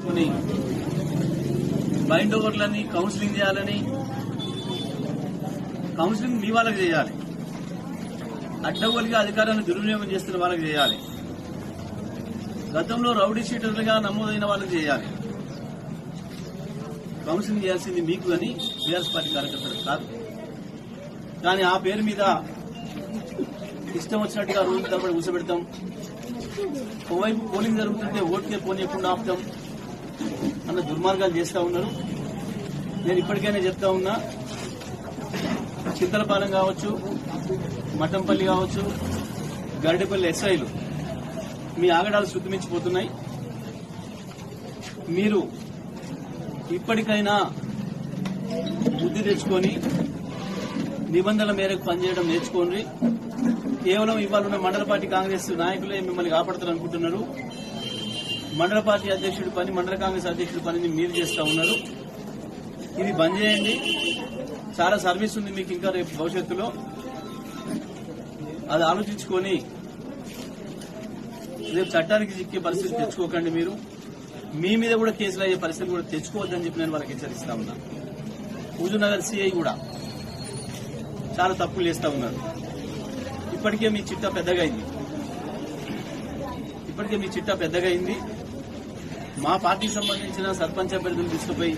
కొన్ని bind ఓవర్లని counselling చేయాలని, counselling మీ వాళ్ళకి చేయాలి, అడ్డగోలుగా అధికారాన్ని దుర్వినియోగం చేస్తున్న వాళ్ళకి చేయాలి, గతంలో రౌడీ షీటర్లుగా నమోదైన వాళ్ళకి చేయాలి. కౌన్సిలింగ్ చేయాల్సింది మీకు కానీ బీఆర్ఎస్ పార్టీ కార్యకర్తలకు కాదు. కానీ ఆ పేరు మీద ఇష్టం వచ్చినట్టుగా రోజు తరబడి కూర్చోబెడతాం. ఓవైపు పోలింగ్ జరుగుతుంటే ఓటుకే పోనీయకుండా ఆపుతాం అన్న దుర్మార్గాలు చేస్తా ఉన్నారు. నేను ఇప్పటికైనా చెప్తా ఉన్నా, చింతలపాలెం కావచ్చు, మఠంపల్లి కావచ్చు, గరిడేపల్లి ఎస్ఐలు మీ ఆగడాలు శుద్ధిమించిపోతున్నాయి. మీరు ఇప్పటికైనా బుద్ధి తెచ్చుకొని నిబంధనల మేరకు పనిచేయడం నేర్చుకోండి. కేవలం ఇవాళ ఉన్న మండల పార్టీ కాంగ్రెస్ నాయకులే మిమ్మల్ని కాపాడతారు అనుకుంటున్నారు. మండల పార్టీ అధ్యక్షుడి పని, మండల కాంగ్రెస్ అధ్యక్షుడి పనిని మీరు చేస్తా ఉన్నారు. ఇది బంద్ చేయండి. చాలా సర్వీస్ ఉంది మీకు ఇంకా రేపు భవిష్యత్తులో. అది ఆలోచించుకొని రేపు చట్టానికి చిక్కే పరిస్థితి తెచ్చుకోకండి. మీరు మీ మీద కూడా కేసులు అయ్యే పరిస్థితి కూడా తెచ్చుకోవద్దని చెప్పి నేను వాళ్ళకి హెచ్చరిస్తా ఉన్నా. హుజూర్నగర్ సిఐ కూడా చాలా తప్పులు చేస్తా ఉన్నారు. ఇప్పటికే మీ చిట్టా పెద్దగా అయింది. మా పార్టీకి సంబంధించిన సర్పంచ్ అభ్యర్థులు తీసుకుపోయి